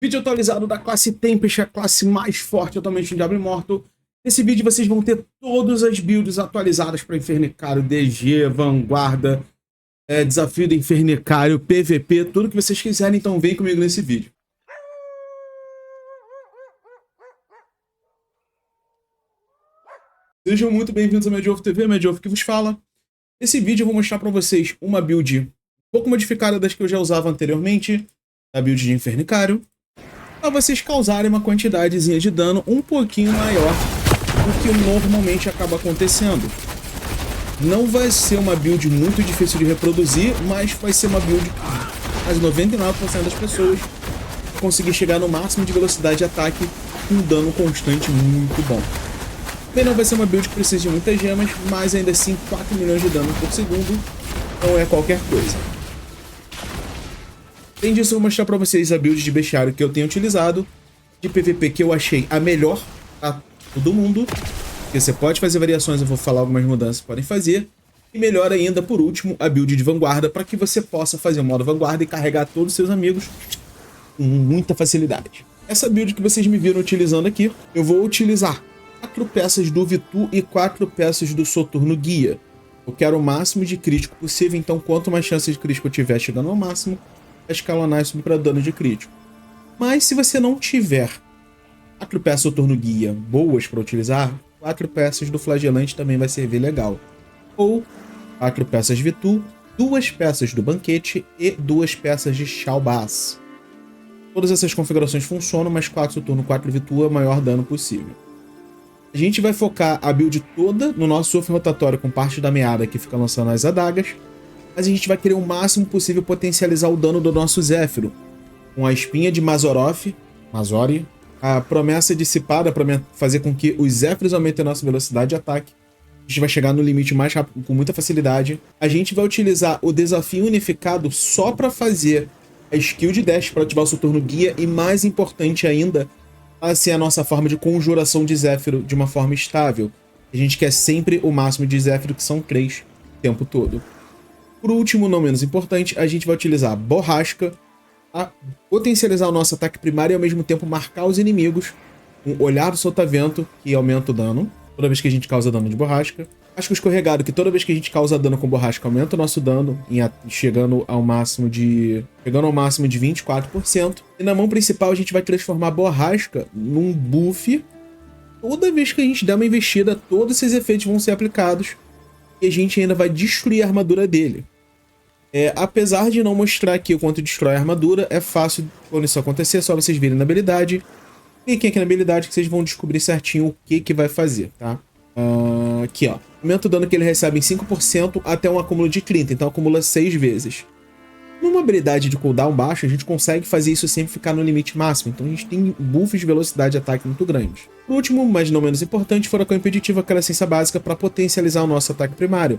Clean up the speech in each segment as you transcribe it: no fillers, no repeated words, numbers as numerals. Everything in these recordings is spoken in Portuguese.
Vídeo atualizado da classe Tempest, a classe mais forte atualmente no Diablo Immortal. Nesse vídeo vocês vão ter todas as builds atualizadas para Infernicário, DG, Vanguarda, Desafio do Infernicário, PVP, tudo que vocês quiserem, então vem comigo nesse vídeo. Sejam muito bem-vindos ao Mediovo TV, Mediovo que vos fala. Nesse vídeo eu vou mostrar para vocês uma build um pouco modificada das que eu já usava anteriormente, a build de Infernicário, para vocês causarem uma quantidadezinha de dano um pouquinho maior do que normalmente acaba acontecendo. Não vai ser uma build muito difícil de reproduzir, mas vai ser uma build que as 99% das pessoas vão conseguir chegar no máximo de velocidade de ataque com um dano constante muito bom. Também não vai ser uma build que precisa de muitas gemas, mas ainda assim 4 milhões de dano por segundo não é qualquer coisa. Além disso, eu vou mostrar para vocês a build de bestiário que eu tenho utilizado, de PVP que eu achei a melhor para todo mundo. Porque você pode fazer variações, eu vou falar algumas mudanças que podem fazer. E melhor ainda, por último, a build de vanguarda, para que você possa fazer o modo vanguarda e carregar todos os seus amigos com muita facilidade. Essa build que vocês me viram utilizando aqui, eu vou utilizar 4 peças do Vitu e 4 peças do Soturno Guia. Eu quero o máximo de crítico possível, então quanto mais chances de crítico eu tiver chegando ao máximo, escalonar isso para dano de crítico. Mas se você não tiver 4 peças Soturno Guia boas para utilizar, 4 peças do Flagelante também vai servir legal. Ou 4 peças Vitu, 2 peças do Banquete e 2 peças de Shalbaz. Todas essas configurações funcionam, mas 4 Soturno, 4 Vitu é o maior dano possível. A gente vai focar a build toda no nosso surf rotatório com parte da meada que fica lançando as adagas, mas a gente vai querer o máximo possível potencializar o dano do nosso Zéfiro, com a espinha de Mazori, a promessa dissipada para fazer com que os Zéfiros aumentem a nossa velocidade de ataque. A gente vai chegar no limite mais rápido, com muita facilidade. A gente vai utilizar o desafio unificado só para fazer a skill de dash para ativar o Soturno Guia e, mais importante ainda, para ser a nossa forma de conjuração de Zéfiro de uma forma estável. A gente quer sempre o máximo de Zéfiro, que são 3 o tempo todo. Por último, não menos importante, a gente vai utilizar a Borrasca a potencializar o nosso ataque primário e ao mesmo tempo marcar os inimigos com o Olhar do Sotavento, que aumenta o dano toda vez que a gente causa dano de Borrasca. Casco Escorregado, que toda vez que a gente causa dano com Borrasca aumenta o nosso dano, chegando ao máximo de 24%. E na mão principal a gente vai transformar a Borrasca num buff. Toda vez que a gente der uma investida, todos esses efeitos vão ser aplicados e a gente ainda vai destruir a armadura dele. Apesar de não mostrar aqui o quanto destrói a armadura, é fácil quando isso acontecer, é só vocês virem na habilidade. Cliquem aqui na habilidade que vocês vão descobrir certinho o que vai fazer, tá? Aqui, ó. Aumenta o dano que ele recebe em 5% até um acúmulo de 30, então acumula 6 vezes. Numa habilidade de cooldown baixo, a gente consegue fazer isso sempre ficar no limite máximo, então a gente tem buffs de velocidade de ataque muito grandes. Por último, mas não menos importante, Furacão Impeditivo, aquela essência básica para potencializar o nosso ataque primário.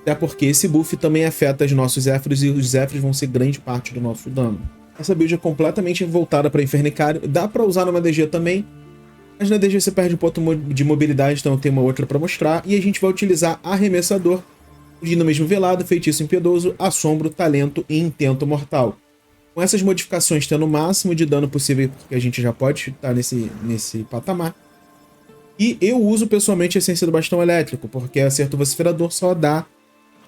Até porque esse buff também afeta os nossos Zéfiros e os Zéfiros vão ser grande parte do nosso dano. Essa build é completamente voltada para Infernicário. Dá para usar numa DG também, mas na DG você perde um ponto de mobilidade, então tem uma outra para mostrar. E a gente vai utilizar Arremessador, Dinamismo Velado, Feitiço Impiedoso, Assombro, Talento e Intento Mortal. Com essas modificações, tendo o máximo de dano possível, porque a gente já pode estar nesse patamar. E eu uso pessoalmente a Essência do Bastão Elétrico, porque Acerto Vociferador só dá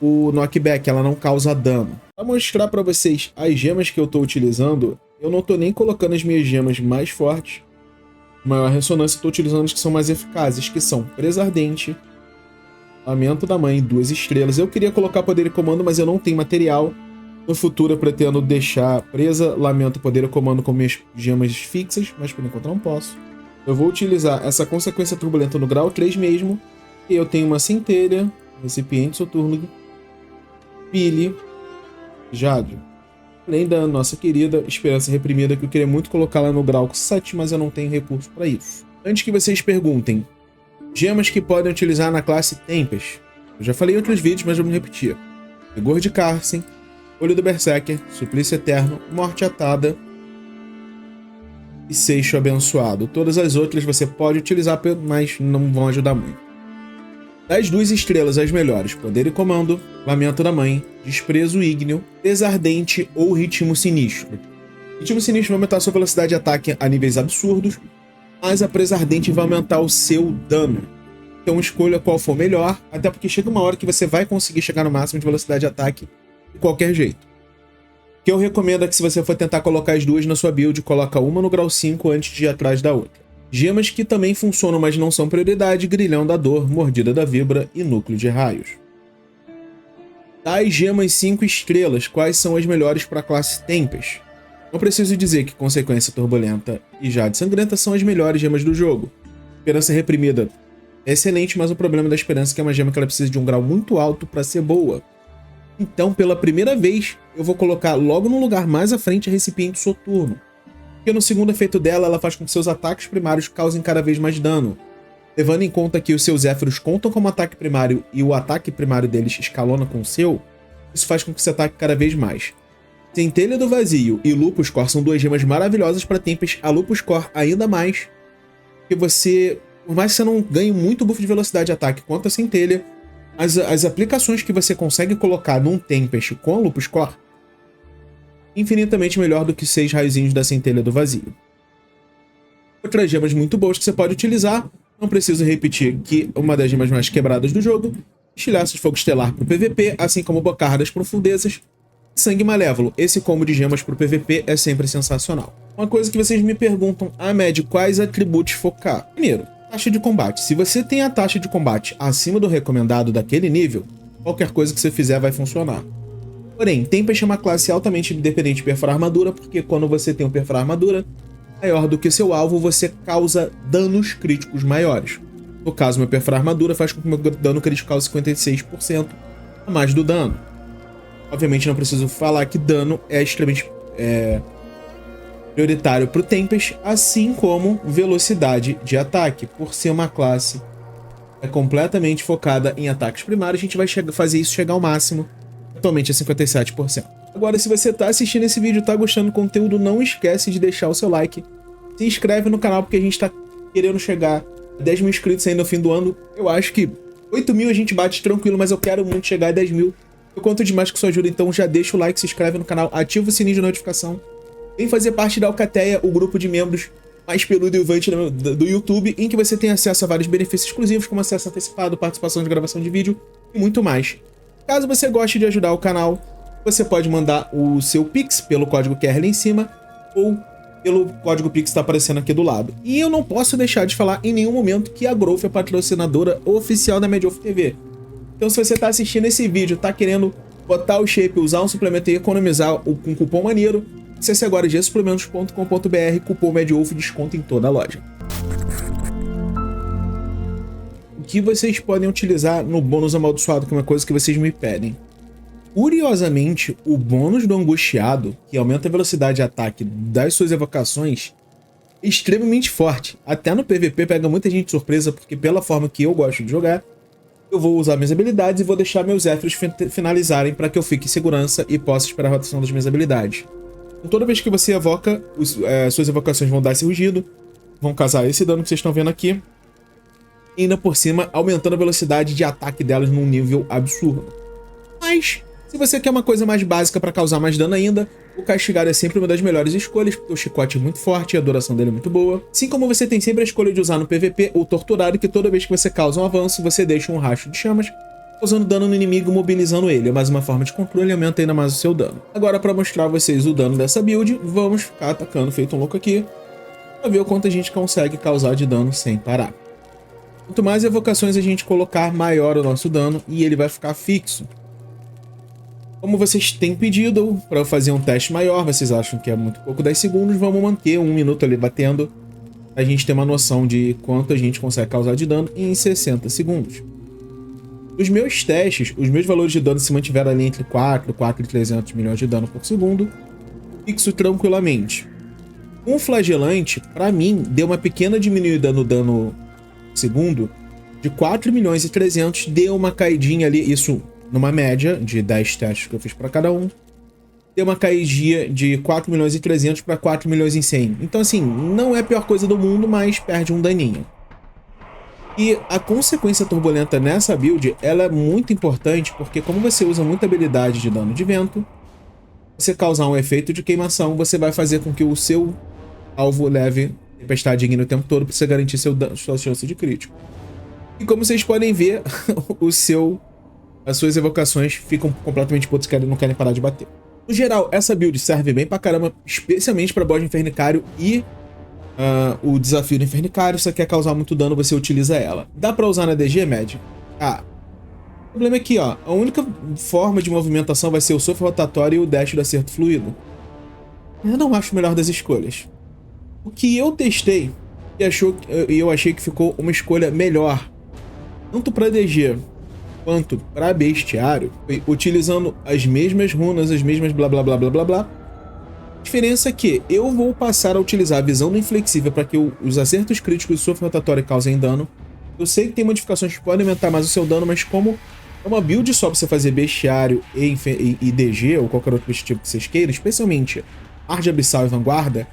o knockback, ela não causa dano. Para mostrar para vocês as gemas que eu estou utilizando, eu não estou nem colocando as minhas gemas mais fortes. Maior ressonância, estou utilizando as que são mais eficazes, que são Presa Ardente, Lamento da Mãe, 2 estrelas. Eu queria colocar Poder e Comando, mas eu não tenho material. No futuro eu pretendo deixar Presa, Lamento, Poder e Comando com minhas gemas fixas, mas por enquanto não posso. Eu vou utilizar essa Consequência Turbulenta no grau 3 mesmo. E eu tenho uma Centelha, Recipiente Soturno, Pile, Jade. Além da nossa querida Esperança Reprimida, que eu queria muito colocar lá no grau 7, mas eu não tenho recurso para isso. Antes que vocês perguntem, gemas que podem utilizar na classe Tempest. Eu já falei em outros vídeos, mas vamos repetir. Rigor de Carsen, Olho do Berserker, Suplício Eterno, Morte Atada e Seixo Abençoado. Todas as outras você pode utilizar, mas não vão ajudar muito. Das 2 estrelas, as melhores: Poder e Comando, Lamento da Mãe, Desprezo Ígneo, Desardente ou Ritmo Sinistro. Ritmo Sinistro vai aumentar sua velocidade de ataque a níveis absurdos, mas a Presa Ardente vai aumentar o seu dano. Então escolha qual for melhor, até porque chega uma hora que você vai conseguir chegar no máximo de velocidade de ataque de qualquer jeito. O que eu recomendo é que se você for tentar colocar as duas na sua build, coloca uma no grau 5 antes de ir atrás da outra. Gemas que também funcionam, mas não são prioridade: Grilhão da Dor, Mordida da Vibra e Núcleo de Raios. Das gemas 5 estrelas, quais são as melhores para a classe Tempest? Não preciso dizer que Consequência Turbulenta e Jade Sangrenta são as melhores gemas do jogo. Esperança Reprimida é excelente, mas o problema da Esperança é que é uma gema que ela precisa de um grau muito alto para ser boa. Então, pela primeira vez, eu vou colocar logo no lugar mais à frente a Recipiente Soturno. Porque no segundo efeito dela, ela faz com que seus ataques primários causem cada vez mais dano. Levando em conta que os seus Zéfiros contam como ataque primário e o ataque primário deles escalona com o seu, isso faz com que você ataque cada vez mais. Centelha do Vazio e Lupus Core são duas gemas maravilhosas para Tempest. A Lupus Core ainda mais, porque você, por mais que você não ganhe muito buff de velocidade de ataque quanto a Centelha, as aplicações que você consegue colocar num Tempest com a Lupus Core, infinitamente melhor do que 6 raiozinhos da Centelha do Vazio. Outras gemas muito boas que você pode utilizar, não preciso repetir que uma das gemas mais quebradas do jogo, Estilhaço de Fogo Estelar para o PVP, assim como Bocarra das Profundezas, Sangue Malévolo. Esse combo de gemas para o PVP é sempre sensacional. Uma coisa que vocês me perguntam: Med, quais atributos focar? Primeiro, taxa de combate. Se você tem a taxa de combate acima do recomendado daquele nível, qualquer coisa que você fizer vai funcionar. Porém, Tempest é uma classe altamente dependente de perfurar armadura, porque quando você tem um perfurar armadura maior do que seu alvo, você causa danos críticos maiores. No caso, meu perfurar armadura faz com que meu dano crítico cause 56% a mais do dano. Obviamente não preciso falar que dano é extremamente prioritário para o Tempest, assim como velocidade de ataque. Por ser uma classe completamente focada em ataques primários, a gente vai fazer isso chegar ao máximo. Atualmente é 57%. Agora, se você está assistindo esse vídeo e está gostando do conteúdo, não esquece de deixar o seu like. Se inscreve no canal, porque a gente está querendo chegar a 10 mil inscritos aí no fim do ano. Eu acho que 8 mil a gente bate tranquilo, mas eu quero muito chegar a 10 mil. Eu conto demais com sua ajuda, então já deixa o like, se inscreve no canal, ativa o sininho de notificação. Vem fazer parte da Alcateia, o grupo de membros mais peludo e uvante do YouTube, em que você tem acesso a vários benefícios exclusivos, como acesso antecipado, participação de gravação de vídeo e muito mais. Caso você goste de ajudar o canal, você pode mandar o seu Pix pelo código QR ali em cima, ou pelo código Pix que está aparecendo aqui do lado. E eu não posso deixar de falar em nenhum momento que a Growth é patrocinadora oficial da MedWolf TV. Então, se você está assistindo esse vídeo, está querendo botar o shape, usar um suplemento e economizar com um cupom maneiro, acesse agora gsuplementos.com.br, cupom MedWolf, desconto em toda a loja. O que vocês podem utilizar no bônus amaldiçoado, que é uma coisa que vocês me pedem? Curiosamente, o bônus do Angustiado, que aumenta a velocidade de ataque das suas evocações, é extremamente forte. Até no PVP pega muita gente de surpresa, porque pela forma que eu gosto de jogar, eu vou usar minhas habilidades e vou deixar meus Zéfiros finalizarem para que eu fique em segurança e possa esperar a rotação das minhas habilidades. Então, toda vez que você evoca, suas evocações vão dar esse rugido, vão causar esse dano que vocês estão vendo aqui, e ainda por cima aumentando a velocidade de ataque delas num nível absurdo. Mas, se você quer uma coisa mais básica para causar mais dano ainda, o Castigado é sempre uma das melhores escolhas, porque o chicote é muito forte e a duração dele é muito boa. Assim como você tem sempre a escolha de usar no PVP o Torturado, que toda vez que você causa um avanço, você deixa um rastro de chamas, causando dano no inimigo, mobilizando ele. É mais uma forma de controle e aumenta ainda mais o seu dano. Agora, para mostrar a vocês o dano dessa build, vamos ficar atacando feito um louco aqui, para ver o quanto a gente consegue causar de dano sem parar. Quanto mais evocações a gente colocar, maior o nosso dano e ele vai ficar fixo. Como vocês têm pedido para eu fazer um teste maior, vocês acham que é muito pouco 10 segundos, vamos manter 1 minuto ali batendo, a gente ter uma noção de quanto a gente consegue causar de dano em 60 segundos. Nos meus testes, os meus valores de dano se mantiveram ali entre 4 e 300 milhões de dano por segundo, fixo tranquilamente. Um flagelante, para mim, deu uma pequena diminuída no dano segundo, de 4 milhões e 300, deu uma caidinha ali, isso numa média de 10 testes que eu fiz para cada um, deu uma caidinha de 4 milhões e 300 para 4 milhões e 100. Então, assim, não é a pior coisa do mundo, mas perde um daninho. E a Consequência Turbulenta nessa build, ela é muito importante, porque como você usa muita habilidade de dano de vento, você causar um efeito de queimação, você vai fazer com que o seu alvo leve tempestade ígnea o tempo todo para você garantir sua chance de crítico. E como vocês podem ver, as suas evocações ficam completamente putas e não querem parar de bater. No geral, essa build serve bem pra caramba, especialmente pra boss de Infernicário e o desafio do Infernicário. Se você quer causar muito dano, você utiliza ela. Dá pra usar na DG, Med? O problema é que, ó, a única forma de movimentação vai ser o sofro rotatório e o dash do acerto fluido. Eu não acho o melhor das escolhas. O que eu testei e eu achei que ficou uma escolha melhor, tanto pra DG quanto para bestiário, utilizando as mesmas runas, as mesmas blá blá blá blá blá blá. A diferença é que eu vou passar a utilizar a visão do inflexível para que os acertos críticos do sofro rotatório causem dano. Eu sei que tem modificações que podem aumentar mais o seu dano, mas como é uma build só para você fazer bestiário e DG ou qualquer outro objetivo que vocês queiram, especialmente Arde Abissal e Vanguarda,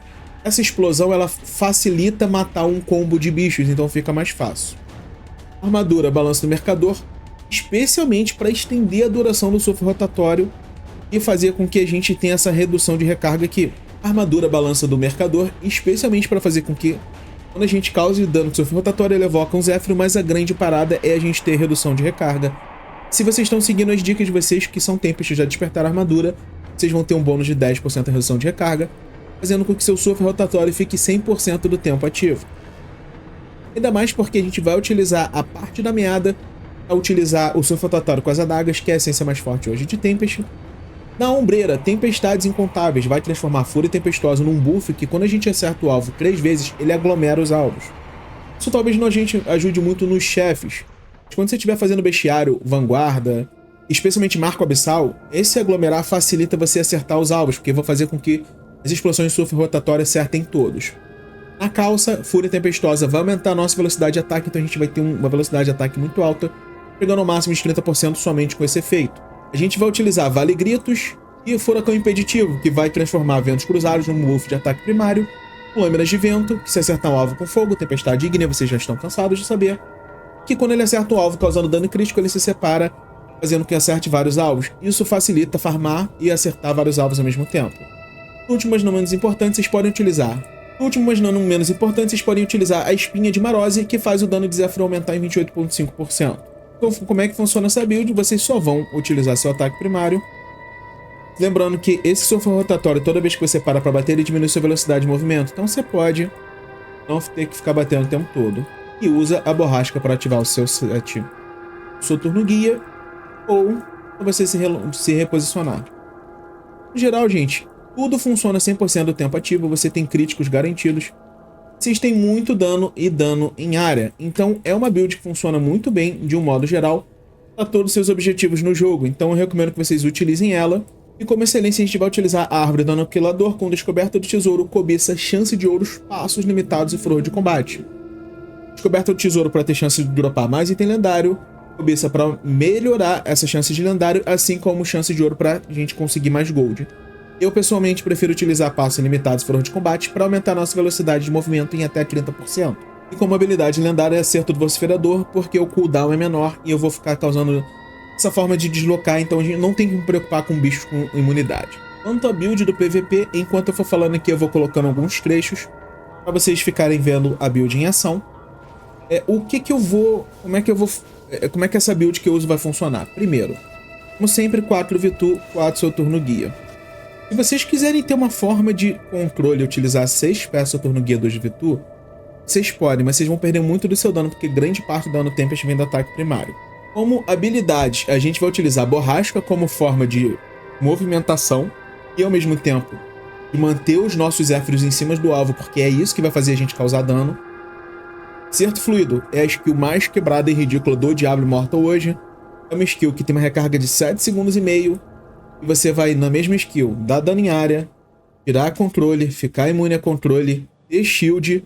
essa explosão ela facilita matar um combo de bichos, então fica mais fácil. Armadura, balanço do mercador, especialmente para estender a duração do sofro rotatório e fazer com que a gente tenha essa redução de recarga aqui. Armadura, balança do mercador, especialmente para fazer com que, quando a gente cause dano com o sofro rotatório, ele evoca um Zéfiro, mas a grande parada é a gente ter redução de recarga. Se vocês estão seguindo as dicas de vocês, que são Tempest já despertar a armadura, vocês vão ter um bônus de 10% de redução de recarga, fazendo com que seu sofro rotatório fique 100% do tempo ativo. Ainda mais porque a gente vai utilizar a parte da meada a utilizar o sofro rotatório com as adagas, que é a essência mais forte hoje de Tempest. Na ombreira, tempestades incontáveis, vai transformar a Fúria Tempestuosa num buff que, quando a gente acerta o alvo 3 vezes, ele aglomera os alvos. Isso talvez não a gente ajude muito nos chefes, mas quando você estiver fazendo bestiário, vanguarda, especialmente marco abissal, esse aglomerar facilita você acertar os alvos, porque vai fazer com que as explosões de sofro rotatório acertem todos. Na calça, Fúria Tempestuosa vai aumentar a nossa velocidade de ataque, então a gente vai ter uma velocidade de ataque muito alta, pegando ao máximo de 30% somente com esse efeito. A gente vai utilizar Vale Gritos e Furacão Impeditivo, que vai transformar ventos cruzados num buff de ataque primário, Lâminas de Vento, que se acertar um alvo com fogo, Tempestade Ígnea, vocês já estão cansados de saber, que quando ele acerta um alvo causando dano crítico, ele se separa, fazendo com que acerte vários alvos. Isso facilita farmar e acertar vários alvos ao mesmo tempo. Último, mas não menos importante, vocês podem utilizar a Espinha de Marose, que faz o dano de Zéfiro aumentar em 28,5%. Então, como é que funciona essa build? Vocês só vão utilizar seu ataque primário. Lembrando que esse sofro rotatório, toda vez que você para pra bater, ele diminui sua velocidade de movimento. Então você pode não ter que ficar batendo o tempo todo. E usa a borrasca para ativar o seu set Soturno Guia ou para você se reposicionar. No geral, gente, tudo funciona 100% do tempo ativo. Você tem críticos garantidos. Vocês têm muito dano e dano em área. Então é uma build que funciona muito bem, de um modo geral, para todos os seus objetivos no jogo. Então eu recomendo que vocês utilizem ela. E como excelência, a gente vai utilizar a Árvore do Aniquilador com Descoberta do Tesouro, Cobiça, Chance de Ouros, Passos Limitados e Flor de Combate. Descoberta do Tesouro para ter chance de dropar mais item lendário. Cobiça para melhorar essa chance de lendário, assim como chance de ouro para a gente conseguir mais gold. Eu, pessoalmente, prefiro utilizar passos ilimitados e Flor de Combate para aumentar nossa velocidade de movimento em até 30%. E como habilidade lendária é Acerto do Vociferador, porque o cooldown é menor e eu vou ficar causando essa forma de deslocar, então a gente não tem que me preocupar com bichos com imunidade. Quanto à build do PVP, enquanto eu for falando aqui, eu vou colocando alguns trechos para vocês ficarem vendo a build em ação. Como é que essa build que eu uso vai funcionar? Primeiro, como sempre, 4 Vitu, 4 Soturno Guia. Se vocês quiserem ter uma forma de controle e utilizar 6 peças Soturno Guia 2 Vitu, vocês podem, mas vocês vão perder muito do seu dano, porque grande parte do dano Tempest vem do ataque primário. Como habilidade, a gente vai utilizar Borrasca como forma de movimentação e, ao mesmo tempo, de manter os nossos Zéfiros em cima do alvo, porque é isso que vai fazer a gente causar dano. Acerto Fluido é a skill mais quebrada e ridícula do Diablo Immortal hoje. É uma skill que tem uma recarga de 7 segundos e meio, e você vai, na mesma skill, dar dano em área, tirar controle, ficar imune a controle, ter shield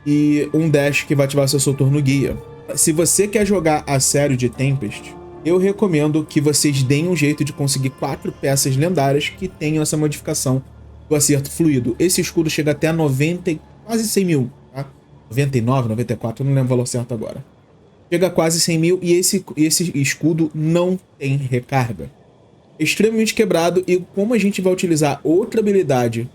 e um dash que vai ativar seu Soturno Guia. Se você quer jogar a sério de Tempest, eu recomendo que vocês deem um jeito de conseguir 4 peças lendárias que tenham essa modificação do Acerto Fluido. Esse escudo chega até a 90, quase 100 mil, tá? 99, 94, eu não lembro o valor certo agora. Chega a quase 100 mil e esse escudo não tem recarga. extremamente quebrado. E como a gente vai utilizar outra habilidade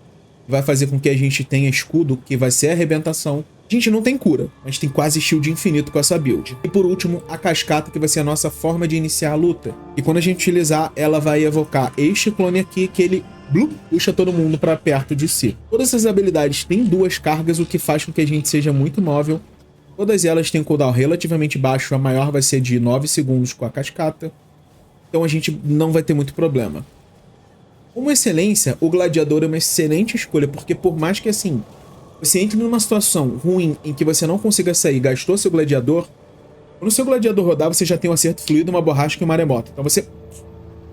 que vai fazer com que a gente tenha escudo, que vai ser a arrebentação, a gente não tem cura, mas tem quase shield infinito com essa build. E por último, a cascata, que vai ser a nossa forma de iniciar a luta. E quando a gente utilizar, ela vai evocar este clone aqui, que ele puxa todo mundo para perto de si. Todas essas habilidades têm 2 cargas, o que faz com que a gente seja muito móvel. Todas elas têm um cooldown relativamente baixo, a maior vai ser de 9 segundos com a cascata. Então a gente não vai ter muito problema. Como excelência, o gladiador é uma excelente escolha, porque por mais que assim, você entre numa situação ruim em que você não consiga sair, gastou seu gladiador, quando o seu gladiador rodar, você já tem um acerto fluido, uma borrasca e um maremoto. Então você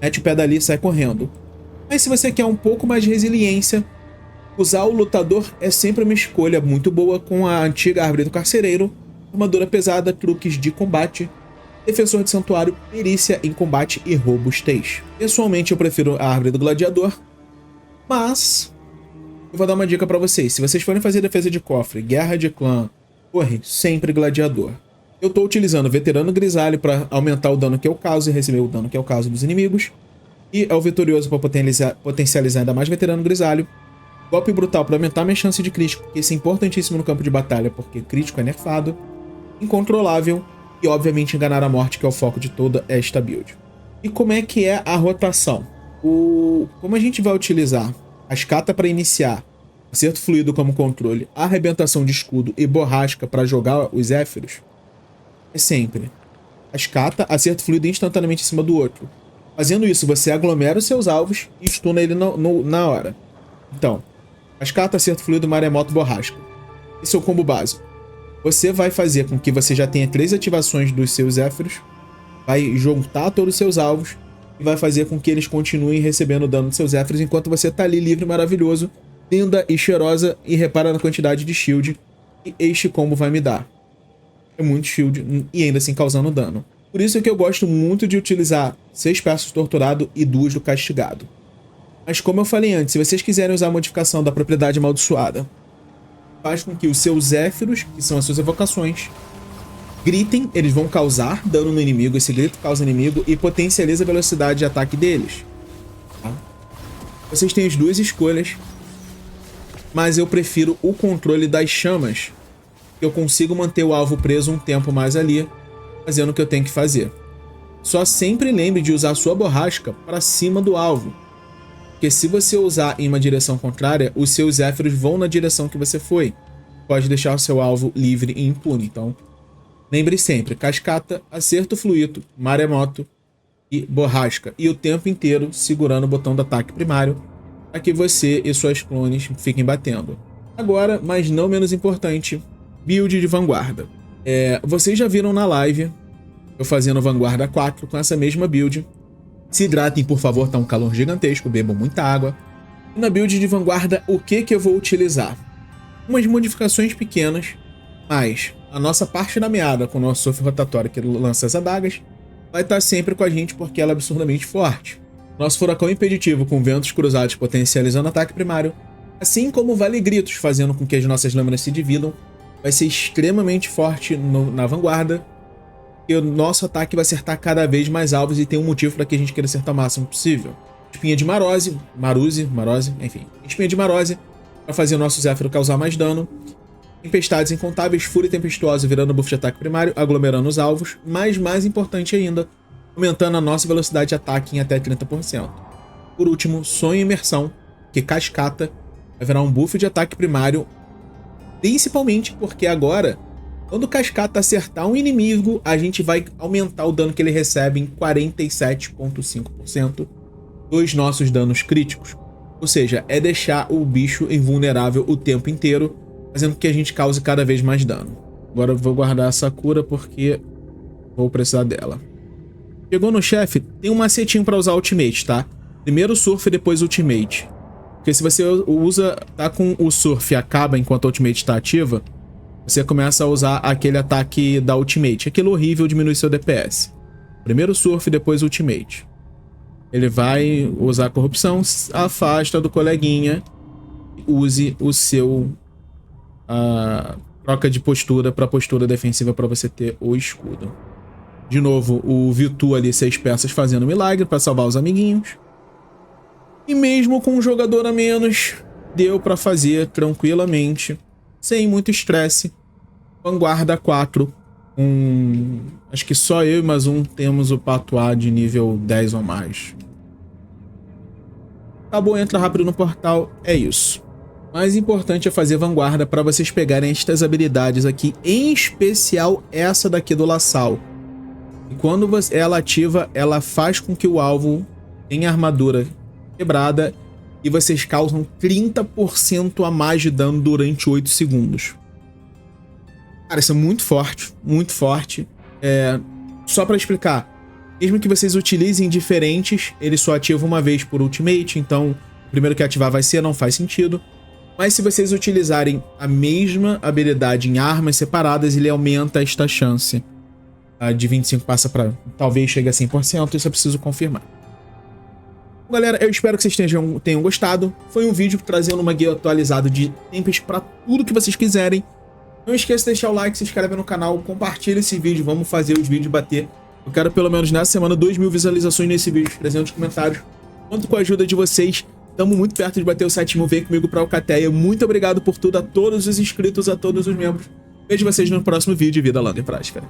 mete o pé dali e sai correndo. Mas se você quer um pouco mais de resiliência, usar o lutador é sempre uma escolha muito boa, com a antiga árvore do carcereiro, armadura pesada, truques de combate, defensor de santuário, perícia em combate e robustez. Pessoalmente eu prefiro a árvore do gladiador, mas eu vou dar uma dica pra vocês. Se vocês forem fazer defesa de cofre, guerra de clã, corre sempre gladiador. Eu tô utilizando veterano grisalho pra aumentar o dano que eu causo e receber o dano que eu causo dos inimigos. E é o vitorioso pra potencializar ainda mais veterano grisalho. Golpe brutal pra aumentar minha chance de crítico, porque isso é importantíssimo no campo de batalha, porque crítico é nerfado. Incontrolável e obviamente enganar a morte, que é o foco de toda esta build. E como é que é a rotação? Como a gente vai utilizar cascata para iniciar, acerto fluido como controle, arrebentação de escudo e borrasca para jogar os Zéfiros, é sempre cascata, acerto fluido instantaneamente em cima do outro. Fazendo isso, você aglomera os seus alvos e stuna ele na hora. Então, cascata, acerto fluido, maremoto, borrasca. Esse é o combo básico. Você vai fazer com que você já tenha 3 ativações dos seus Zéfiros, vai juntar todos os seus alvos e vai fazer com que eles continuem recebendo dano dos seus Zéfiros enquanto você tá ali livre, maravilhoso, linda e cheirosa, e repara na quantidade de shield que este combo vai me dar. É muito shield e ainda assim causando dano. Por isso é que eu gosto muito de utilizar 6 peças do torturado e 2 do castigado. Mas como eu falei antes, se vocês quiserem usar a modificação da propriedade amaldiçoada, faz com que os seus Zéfiros, que são as suas evocações, gritem, eles vão causar dano no inimigo, esse grito causa inimigo e potencializa a velocidade de ataque deles. Tá? Vocês têm as 2 escolhas, mas eu prefiro o controle das chamas, que eu consigo manter o alvo preso um tempo mais ali, fazendo o que eu tenho que fazer. Só sempre lembre de usar a sua borrasca para cima do alvo, porque se você usar em uma direção contrária, os seus Zéfiros vão na direção que você foi. Pode deixar o seu alvo livre e impune. Então, lembre sempre, cascata, acerto fluido, maremoto e borrasca. E o tempo inteiro segurando o botão do ataque primário para que você e suas clones fiquem batendo. Agora, mas não menos importante, build de vanguarda. Vocês já viram na live eu fazendo vanguarda 4 com essa mesma build. Se hidratem, por favor, tá um calor gigantesco, bebam muita água. E na build de vanguarda, o que eu vou utilizar? Umas modificações pequenas, mas a nossa parte da meada com o nosso surf rotatório, que lança as adagas, vai estar sempre com a gente porque ela é absurdamente forte. Nosso furacão impeditivo com ventos cruzados potencializando ataque primário, assim como o vale gritos fazendo com que as nossas lâminas se dividam, vai ser extremamente forte na vanguarda. E o nosso ataque vai acertar cada vez mais alvos e tem um motivo para que a gente queira acertar o máximo possível. Espinha de Marose, enfim. Espinha de Marose para fazer o nosso Zéfiro causar mais dano. Tempestades incontáveis, Fúria Tempestuosa virando buff de ataque primário, aglomerando os alvos. Mas mais importante ainda, aumentando a nossa velocidade de ataque em até 30%. Por último, Sonho e Imersão, que cascata, vai virar um buff de ataque primário. Principalmente porque agora, quando o cascata acertar um inimigo, a gente vai aumentar o dano que ele recebe em 47,5% dos nossos danos críticos. Ou seja, é deixar o bicho invulnerável o tempo inteiro, fazendo com que a gente cause cada vez mais dano. Agora eu vou guardar essa cura porque vou precisar dela. Chegou no chefe, tem um macetinho para usar ultimate, tá? Primeiro surf e depois ultimate. Porque se você tá com o surf e acaba enquanto a ultimate está ativa, você começa a usar aquele ataque da ultimate. Aquilo horrível diminui seu DPS. Primeiro surf, depois ultimate. Ele vai usar a corrupção, afasta do coleguinha, use o seu troca de postura para postura defensiva para você ter o escudo. De novo, o Virtu ali 6 peças fazendo milagre para salvar os amiguinhos. E mesmo com um jogador a menos, deu para fazer tranquilamente, sem muito estresse. Vanguarda 4. Acho que só eu e mais um temos o Patuá de nível 10 ou mais. Acabou, entra rápido no portal, é isso. Mais importante é fazer vanguarda para vocês pegarem estas habilidades aqui, em especial essa daqui do Lassal. E quando ela ativa, ela faz com que o alvo tenha armadura quebrada e vocês causam 30% a mais de dano durante 8 segundos. Cara, isso é muito forte, muito forte. Só para explicar, mesmo que vocês utilizem diferentes, ele só ativa uma vez por ultimate, então o primeiro que ativar vai ser, não faz sentido. Mas se vocês utilizarem a mesma habilidade em armas separadas, ele aumenta esta chance. De 25 passa para talvez chegue a 100%, isso eu preciso confirmar. Bom, galera, eu espero que vocês tenham gostado. Foi um vídeo trazendo uma guia atualizada de Tempest para tudo que vocês quiserem. Não esqueça de deixar o like, se inscreve no canal, compartilha esse vídeo, vamos fazer os vídeos bater. Eu quero pelo menos nessa semana 2.000 visualizações nesse vídeo, 300 comentários. Conto com a ajuda de vocês, estamos muito perto de bater o 7.000, vem comigo para Alcateia. Muito obrigado por tudo, a todos os inscritos, a todos os membros. Vejo vocês no próximo vídeo, Vida Longa e Próspera.